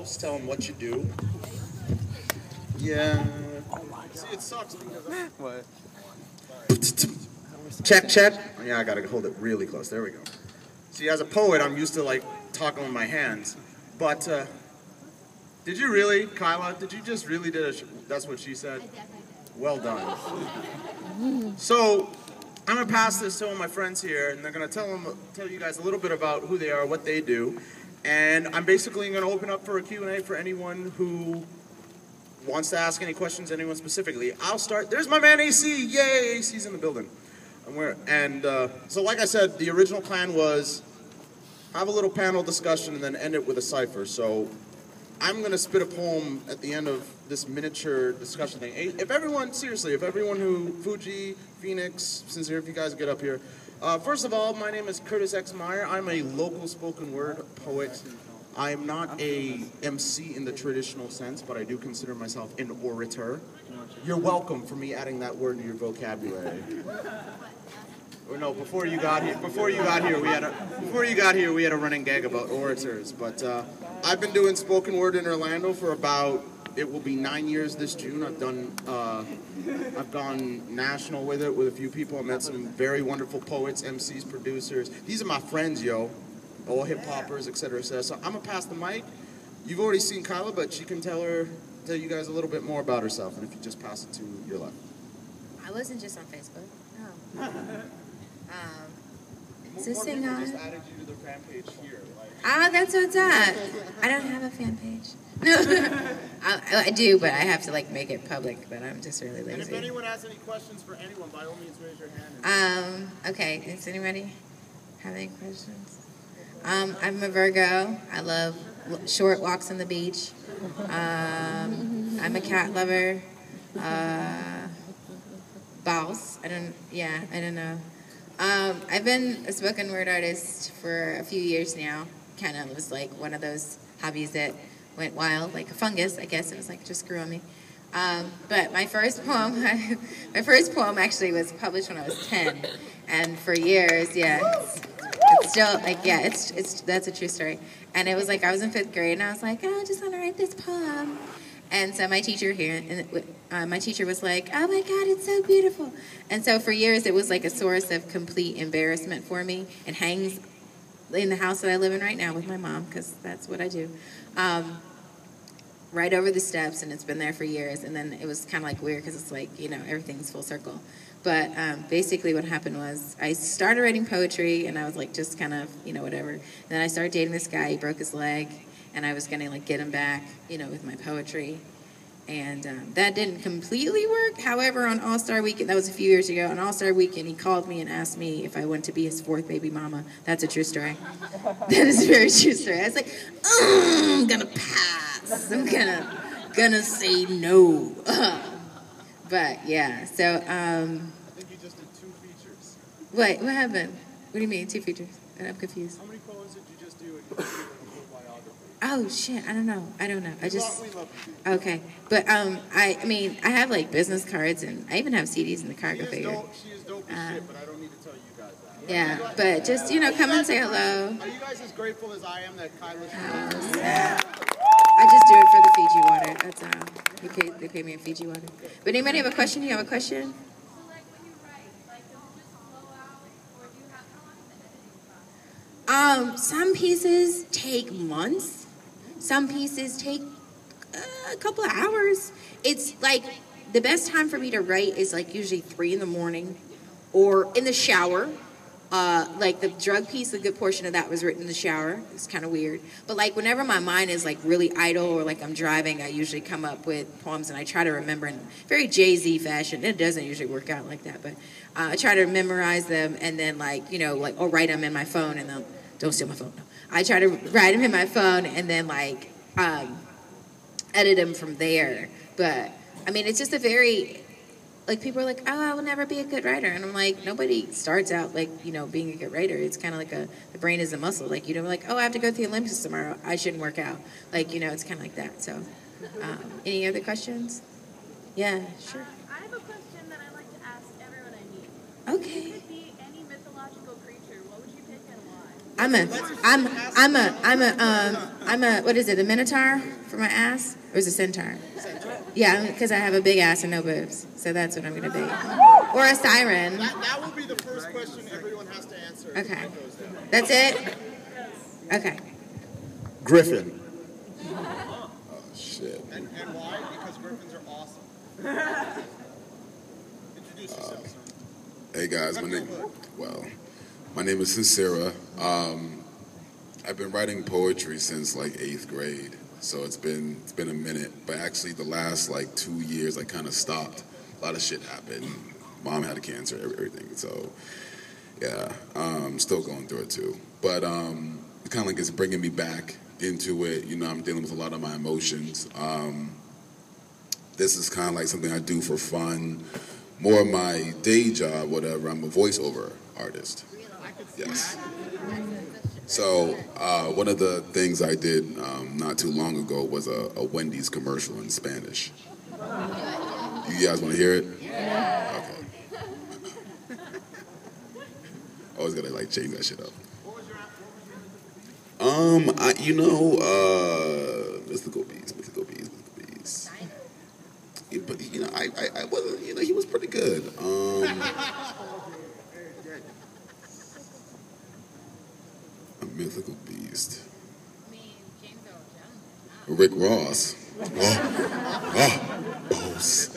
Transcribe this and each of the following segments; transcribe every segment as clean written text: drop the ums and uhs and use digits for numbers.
yourselves, tell them what you do. Yeah. See, it sucks because What? check, check. Yeah, I gotta hold it really close. There we go. See, as a poet, I'm used to like talking with my hands. But did you really, Kyla? Did you just really did a? That's what she said. Well done. So I'm gonna pass this to all my friends here, and they're gonna tell you guys a little bit about who they are, what they do, and I'm basically gonna open up for a Q&A for anyone who wants to ask any questions, anyone specifically. I'll start. There's my man AC. Yay, AC's in the building. So like I said, the original plan was have a little panel discussion and then end it with a cipher. So I'm going to spit a poem at the end of this miniature discussion thing. If everyone, seriously, if everyone who, Fuji, Phoenix, sincere, if you guys get up here. First of all, my name is Curtis X. Meyer. I'm a local spoken word poet. I'm not a MC in the traditional sense, but I do consider myself an orator. You're welcome for me adding that word to your vocabulary. Or no, before you got here, we had a running gag about orators. But I've been doing spoken word in Orlando for about, it will be 9 years this June. I've gone national with it with a few people. I met some very wonderful poets, MCs, producers. These are my friends, yo. All hip hoppers, etc., etc. So I'm gonna pass the mic. You've already seen Kyla, but she can tell you guys a little bit more about herself. And if you just pass it to your left. I wasn't just on Facebook. No. More people just added you to their fan page here. That's what's up. I don't have a fan page. No, I do, but I have to like make it public. But I'm just really lazy. And if anyone has any questions for anyone, by all means, raise your hand. Okay. Does anybody have any questions? I'm a Virgo. I love short walks on the beach. I'm a cat lover. Boss. I don't know. I've been a spoken word artist for a few years now. Kind of was like one of those hobbies that went wild, like a fungus, I guess. It was like just grew on me. But my first poem actually was published when I was 10, and for years, it's still like that's a true story. And it was like I was in 5th grade, and I was like, I just want to write this poem. And so my teacher was like, oh my God, it's so beautiful. And so for years, it was like a source of complete embarrassment for me. It hangs in the house that I live in right now with my mom, because that's what I do, right over the steps, and it's been there for years. And then it was kind of like weird, because it's like, everything's full circle. But basically what happened was I started writing poetry, and I was like just kind of, whatever. And then I started dating this guy. He broke his leg. And I was going to, get him back, with my poetry. And that didn't completely work. However, on All-Star Weekend, that was a few years ago, on All-Star Weekend, he called me and asked me if I wanted to be his 4th baby mama. That's a true story. That is a very true story. I was like, I'm going to pass. I'm gonna say no. But, yeah, so... I think you just did 2 features. What happened? What do you mean, 2 features? I'm confused. How many poems did you just do? Oh shit! I don't know. I just we love you. Okay, but I have like business cards, and I even have CDs in the car. Go figure. She is dope as shit, but I don't need to tell you guys that. Yeah, but just come and say hello. Are you guys as grateful as I am that Kyla's I just do it for the Fiji water. That's all. They pay me in Fiji water. But anybody have a question? You have a question? Some pieces take months. Some pieces take a couple of hours. It's like the best time for me to write is like usually 3 in the morning or in the shower. Like the drug piece, a good portion of that was written in the shower. It's kind of weird. But like whenever my mind is like really idle or like I'm driving, I usually come up with poems and I try to remember in very Jay-Z fashion. It doesn't usually work out like that, but I try to memorize them and then or write them in my phone and then don't steal my phone. No. I try to write them in my phone and then edit them from there. But I mean, it's just a very people are like, oh, I will never be a good writer. And I'm like, nobody starts out being a good writer. It's kind of like the brain is a muscle. Like, oh, I have to go to the Olympics tomorrow. I shouldn't work out. It's kind of like that. So, any other questions? Yeah, sure. I have a question that I like to ask everyone I meet. Okay. If you could be any mythological creature, what would you pick and why? what is it, a minotaur for my ass? Or is it a centaur? Yeah, because I have a big ass and no boobs. So that's what I'm going to be. Or a siren. That will be the first question everyone has to answer. Okay. That's it? Okay. Griffin. Oh, shit. And why? Because griffins are awesome. Introduce yourself, sir. Hey guys, my name is Sincera. I've been writing poetry since like 8th grade, so it's been a minute. But actually, the last like 2 years, I kind of stopped. A lot of shit happened. Mom had a cancer, everything. So yeah, still going through it too. But it kind of like is bringing me back into it. You know, I'm dealing with a lot of my emotions. This is kind of like something I do for fun. More of my day job, whatever. I'm a voiceover artist. Yes. So one of the things I did not too long ago was a Wendy's commercial in Spanish. You guys want to hear it? Yeah. Okay. Always gotta like change that shit up. Mythical Beast. Yeah, but you know, I wasn't. You know, he was pretty good. A Mythical Beast. Rick Ross. Boss.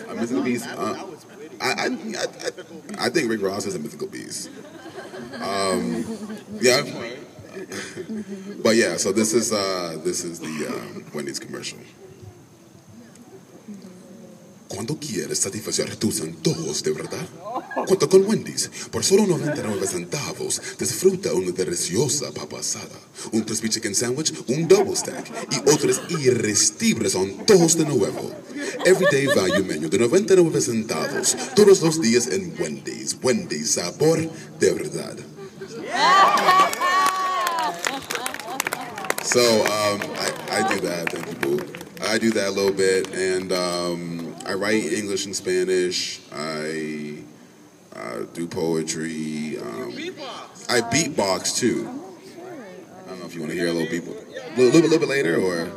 A Mythical Beast. I think Rick Ross is a Mythical Beast. Yeah. But yeah, so this is the Wendy's commercial. Cuando quieres satisfacer tus antojos de verdad, cuenta con Wendy's. Por solo 99 centavos, disfruta una deliciosa papa asada, un crispy chicken sandwich, un double stack y otros irresistibles antojos de nuevo. Everyday value menu de 99 centavos, todos los días en Wendy's. Wendy's, sabor de verdad. So I do that. Thank you, boo. I do that a little bit, and I write English and Spanish. I do poetry. I beatbox too. I don't know if you want to hear a little beatbox. A little bit later, or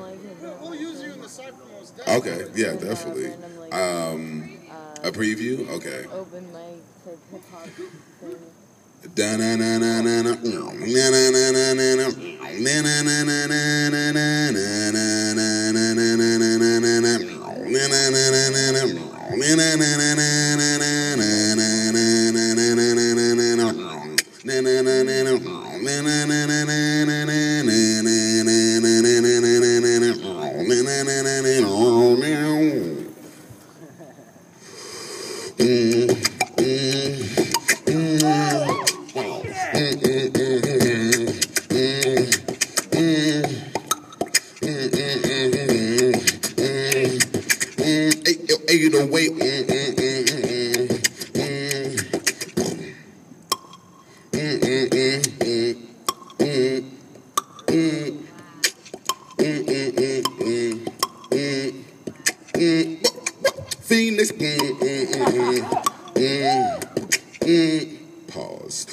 We'll use you in the cypher most okay, yeah, definitely. A preview, okay. Open mic to TikTok thing. Phoenix. Pause.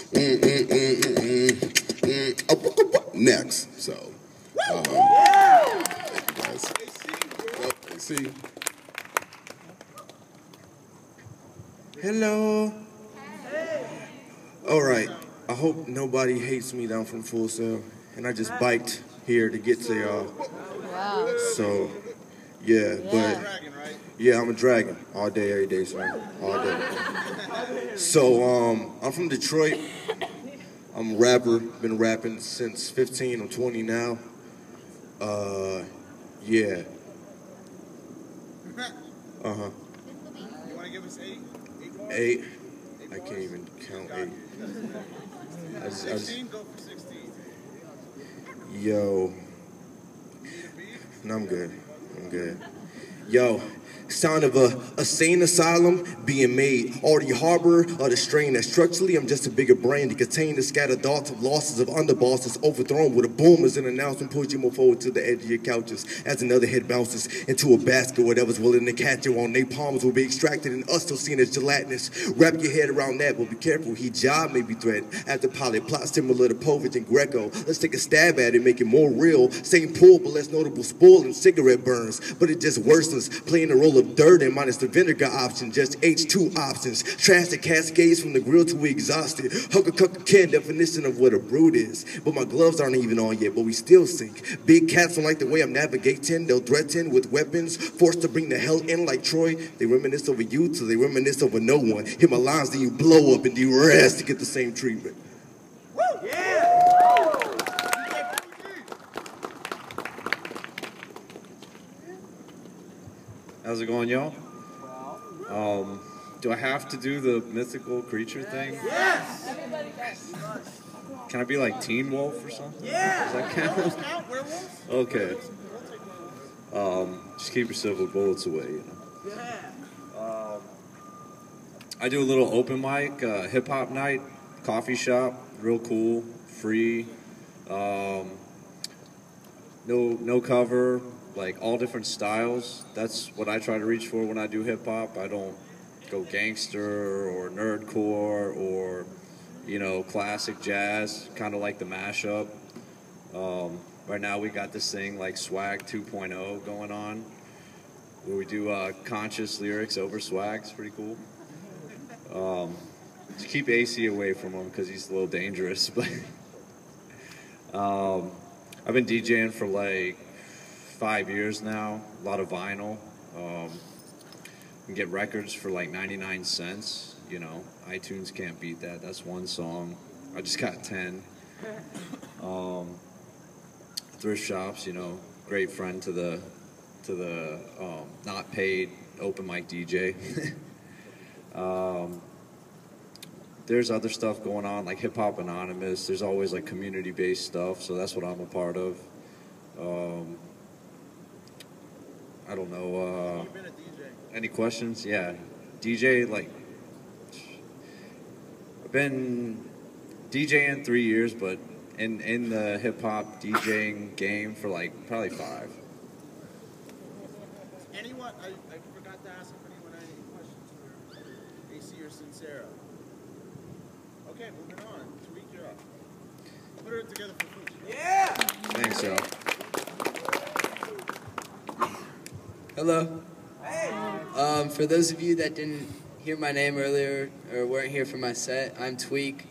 Next. So, guys. See. Hello. All right. I hope nobody hates me down from Full Sail, and I just biked here to get to y'all. Wow. So, yeah, but yeah, I'm a dragon all day, every day, son, all day. So, I'm from Detroit. I'm a rapper. Been rapping since 15. I'm 20 now. Yeah. Uh-huh. You want to give us 8? 8. I can't even count 8. 16? Go for 16. Yo. No, I'm good. Yo, Sound of a sane asylum being made. Or the harbor or the strain that structurally I'm just a bigger brain to contain the scattered thoughts of losses of underbosses overthrown with a boom as an announcement push you more forward to the edge of your couches as another head bounces into a basket whatever's willing to catch you on. Their palms will be extracted and us still seen as gelatinous. Wrap your head around that, but be careful, hijab may be threatened. As the pilot plot similar to Povich and Greco. Let's take a stab at it, make it more real. Same pool, but less notable spoil and cigarette burns. But it just worsens, playing the role of dirt and minus the vinegar option, just H2 options. Trash that cascades from the grill till we exhausted. Hooker cooker can definition of what a brood is. But my gloves aren't even on yet, but we still sink. Big cats don't like the way I'm navigating. They'll threaten with weapons, forced to bring the hell in like Troy. They reminisce over you till they reminisce over no one. Hit my lines, then you blow up and do rest to get the same treatment. Woo! Yeah! How's it going, y'all? Do I have to do the mythical creature thing? Yes! Can I be like Teen Wolf or something? Yeah! Does that count? Werewolves? Okay. Just keep your silver bullets away, you know. Yeah! I do a little open mic, hip hop night, coffee shop, real cool, free, no cover, like all different styles. That's what I try to reach for when I do hip hop. I don't go gangster or nerdcore or, you know, classic jazz, kind of like the mashup. Right now we got this thing like Swag 2.0 going on, where we do conscious lyrics over swag. It's pretty cool. To keep AC away from him because he's a little dangerous. But I've been DJing for like 5 years now. A lot of vinyl. You can get records for like 99 cents. You know, iTunes can't beat that. That's one song. I just got 10. Thrift shops, you know, great friend to the not paid open mic DJ. There's other stuff going on, like Hip Hop Anonymous. There's always like community-based stuff, so that's what I'm a part of. I don't know. You've been a DJ. Any questions? Yeah, DJ. Like, I've been DJing 3 years, but in the hip hop DJing game for like probably 5. Anyone, I forgot to ask if anyone had any questions for AC or Sincera. Okay, moving on. Tariq, you're up. Put it together for food. Yeah! Thanks, y'all. Hello. Hey. For those of you that didn't hear my name earlier or weren't here for my set, I'm Tweak.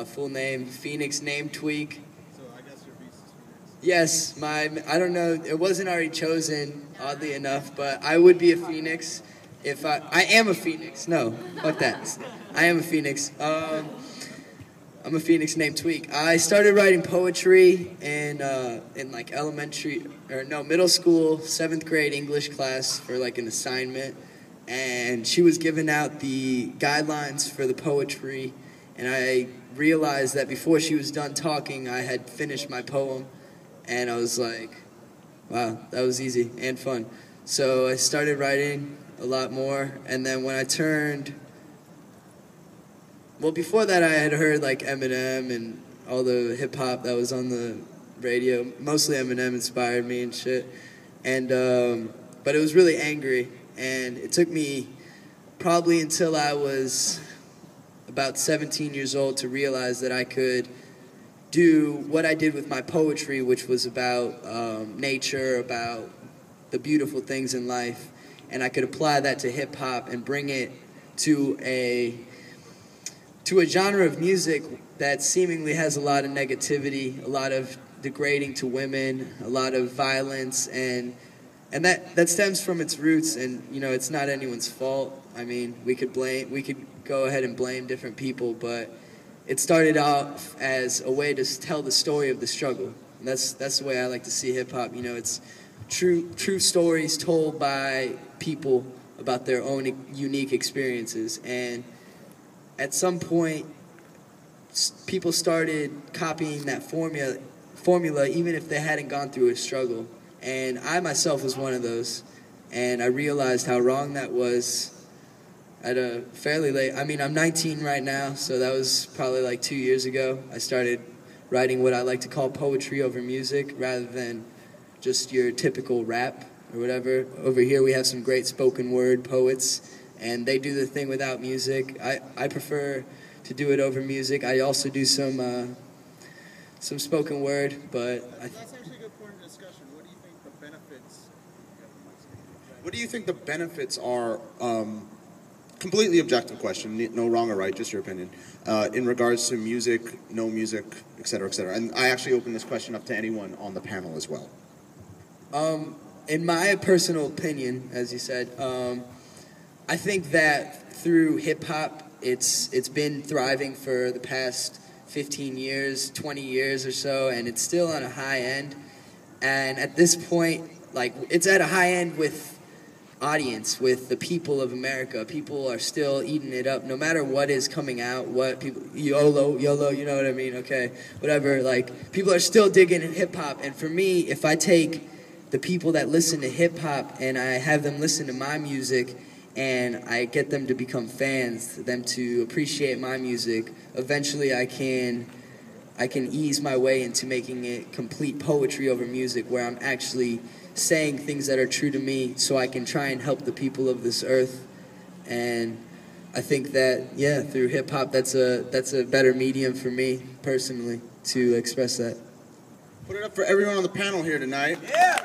Full name, Phoenix name Tweak. So I guess your beast is Phoenix. Yes, I don't know, it wasn't already chosen, oddly enough, but I would be a Phoenix if I am a Phoenix. No, fuck that. I am a Phoenix. I'm a Phoenix named Tweak. I started writing poetry in like middle school, 7th grade English class for like an assignment, and she was giving out the guidelines for the poetry, and I realized that before she was done talking, I had finished my poem, and I was like, wow, that was easy and fun. So I started writing a lot more, and then when I turned, well, before that I had heard like Eminem and all the hip hop that was on the radio. Mostly Eminem inspired me and shit, and but it was really angry, and it took me probably until I was about 17 years old to realize that I could do what I did with my poetry, which was about nature, about the beautiful things in life, and I could apply that to hip-hop and bring it to a genre of music that seemingly has a lot of negativity, a lot of degrading to women, a lot of violence, and that stems from its roots, and you know, it's not anyone's fault. I mean, we could go ahead and blame different people, but it started off as a way to tell the story of the struggle. And that's the way I like to see hip hop. You know, it's true stories told by people about their own unique experiences. And at some point, people started copying that formula, even if they hadn't gone through a struggle. And I myself was one of those. and I realized how wrong that was at a fairly late. I mean, I'm 19 right now, so that was probably like 2 years ago. I started writing what I like to call poetry over music rather than just your typical rap or whatever. Over here we have some great spoken word poets, and they do the thing without music. I prefer to do it over music. I also do some spoken word, but That's actually a good point of discussion. What do you think the benefits? What do you think the benefits are? Completely objective question, no wrong or right, just your opinion. In regards to music, no music, et cetera, et cetera. And I actually open this question up to anyone on the panel as well. In my personal opinion, as you said, I think that through hip-hop, it's been thriving for the past 15 years, 20 years or so, and it's still on a high end. And at this point, like, it's at a high end with audience, with the people of America. People are still eating it up, no matter what is coming out, what people, YOLO, you know what I mean, okay, whatever, like, people are still digging in hip-hop, and for me, if I take the people that listen to hip-hop and I have them listen to my music, and I get them to become fans, them to appreciate my music, eventually I can ease my way into making it complete poetry over music, where I'm actually saying things that are true to me so I can try and help the people of this earth. And I think that, yeah, through hip-hop, that's a better medium for me, personally, to express that. Put it up for everyone on the panel here tonight. Yeah!